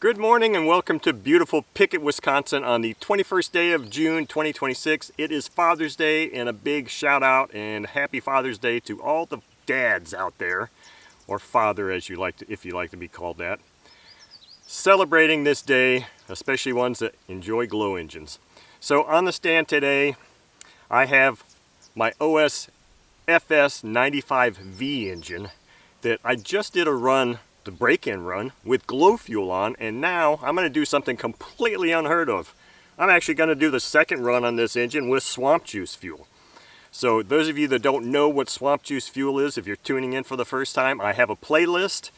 Good morning and welcome to beautiful Pickett, Wisconsin on the 21st day of June 2026. It is Father's Day, and a big shout out and happy Father's Day to all the dads out there, or father as you like to, if you like to be called that, celebrating this day, especially ones that enjoy glow engines. So on the stand today I have my OS FS95V engine that I just did a run, the break-in run, with glow fuel on, and now I'm going to do something completely unheard of. I'm actually going to do the second run on this engine with swamp juice fuel. So those of you that don't know what swamp juice fuel is, if you're tuning in for the first time, I have a playlist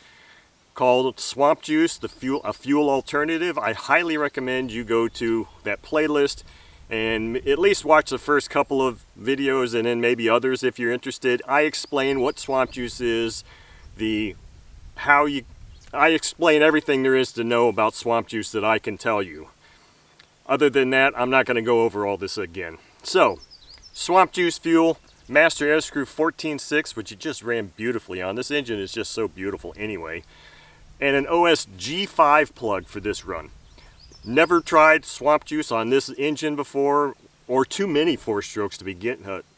called Swamp Juice, a fuel alternative. I highly recommend you go to that playlist and at least watch the first couple of videos and then maybe others if you're interested. I explain what swamp juice is, I explain everything there is to know about swamp juice that I can tell you. Other than that, I'm not going to go over all this again. So, swamp juice fuel, master air screw 14.6, which it just ran beautifully on. This engine is just so beautiful anyway. And an OS G5 plug for this run. Never tried swamp juice on this engine before, or too many 4-strokes to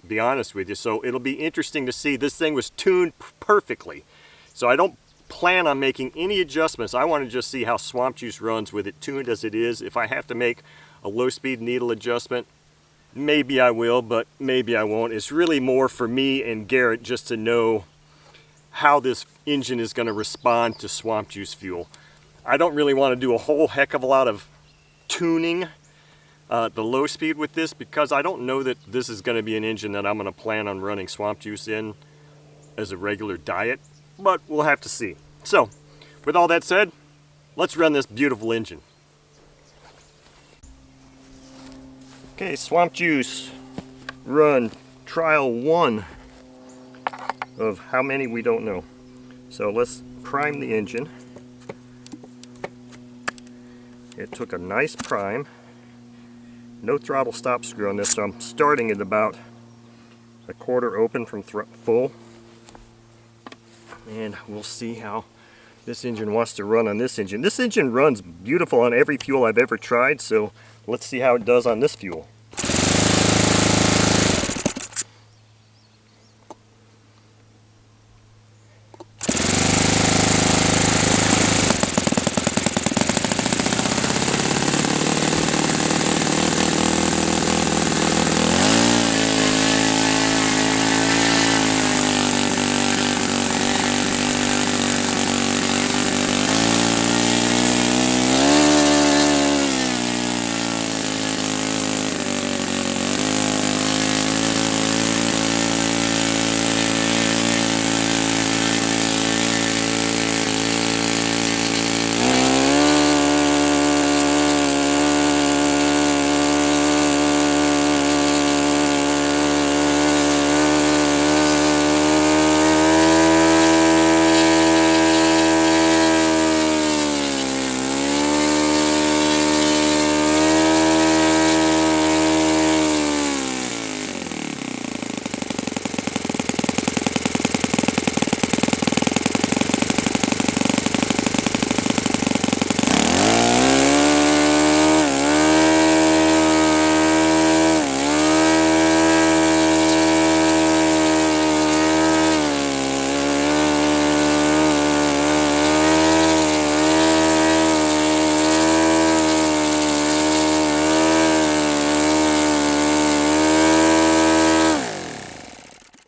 be honest with you. So it'll be interesting to see. This thing was tuned perfectly. So I don't plan on making any adjustments. I want to just see how swamp juice runs with it tuned as it is. If I have to make a low speed needle adjustment, maybe I will, but maybe I won't. It's really more for me and Garrett just to know how this engine is going to respond to swamp juice fuel. I don't really want to do a whole heck of a lot of tuning the low speed with this, because I don't know that this is going to be an engine that I'm going to plan on running swamp juice in as a regular diet. But we'll have to see. So, with all that said, let's run this beautiful engine. Okay, swamp juice run trial 1 of how many we don't know. So let's prime the engine. It took a nice prime. No throttle stop screw on this, so I'm starting at about a quarter open from full. And we'll see how this engine wants to run on this engine. This engine runs beautiful on every fuel I've ever tried, so let's see how it does on this fuel.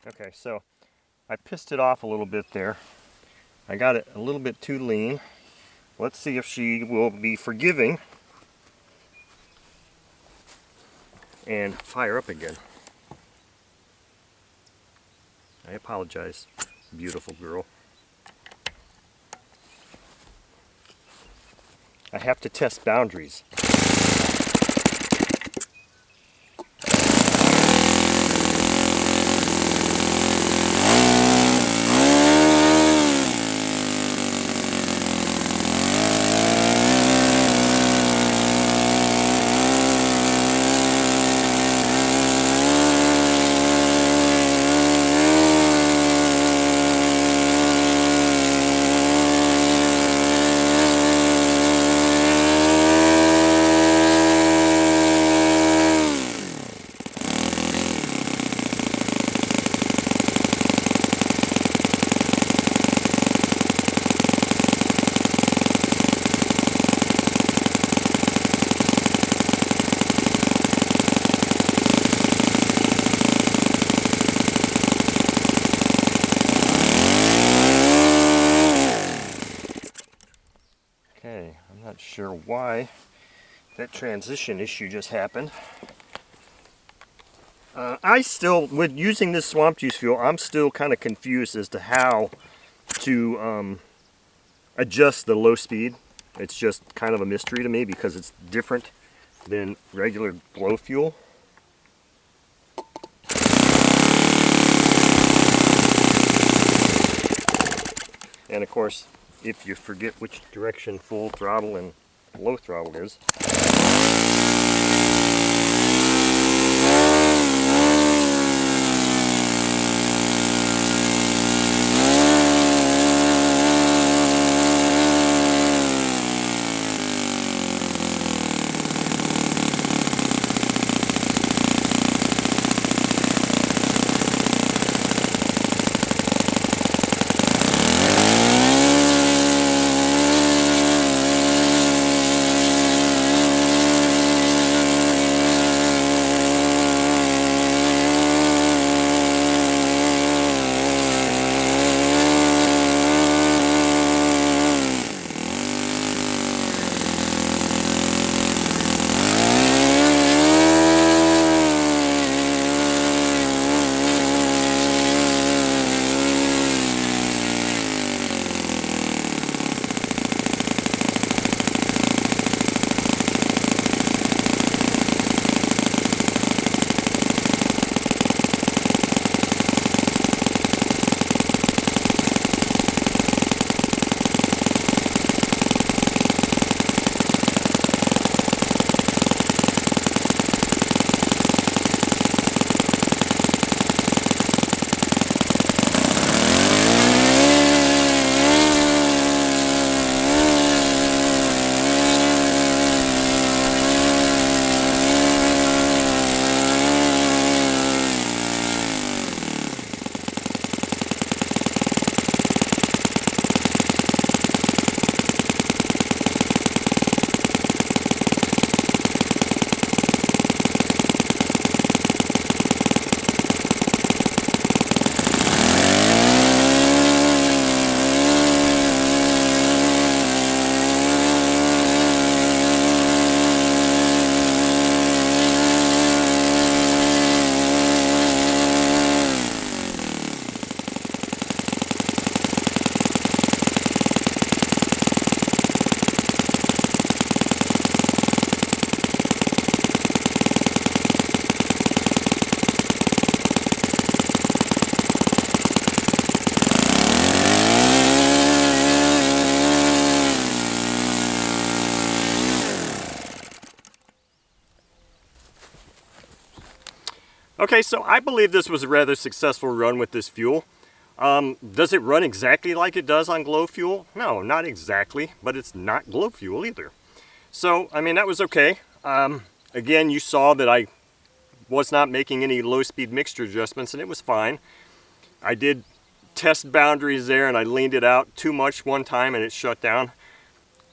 Okay, so I pissed it off a little bit there. I got it a little bit too lean. Let's see if she will be forgiving and fire up again. I apologize, beautiful girl. I have to test boundaries. Not sure why that transition issue just happened. I still, with using this swamp juice fuel, I'm still kind of confused as to how to adjust the low speed. It's just kind of a mystery to me because it's different than regular glow fuel. And of course, if you forget which direction full throttle and low throttle is, okay, so I believe this was a rather successful run with this fuel. Does it run exactly like it does on glow fuel? No, not exactly, but it's not glow fuel either. So, I mean, that was okay. Again, you saw that I was not making any low-speed mixture adjustments, and it was fine. I did test boundaries there, and I leaned it out too much one time, and it shut down.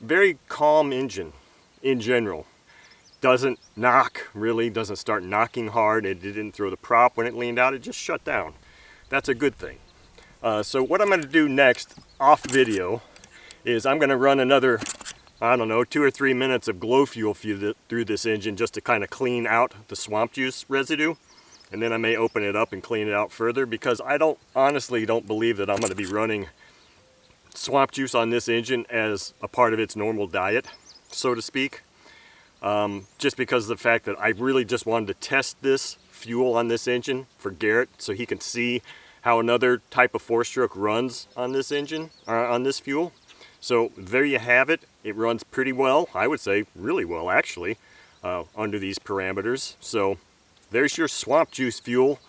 Very calm engine in general. Doesn't knock, really, doesn't start knocking hard. It didn't throw the prop when it leaned out, it just shut down. That's a good thing. So what I'm going to do next, off video, is I'm going to run another, I don't know, 2 or 3 minutes of glow fuel through this engine just to kind of clean out the swamp juice residue. And then I may open it up and clean it out further, because I honestly don't believe that I'm going to be running swamp juice on this engine as a part of its normal diet, so to speak. Just because of the fact that I really just wanted to test this fuel on this engine for Garrett so he can see how another type of 4-stroke runs on this engine, on this fuel. So there you have it. It runs pretty well, I would say really well actually, under these parameters. So there's your swamp juice fuel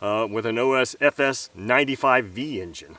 with an OS FS95V engine.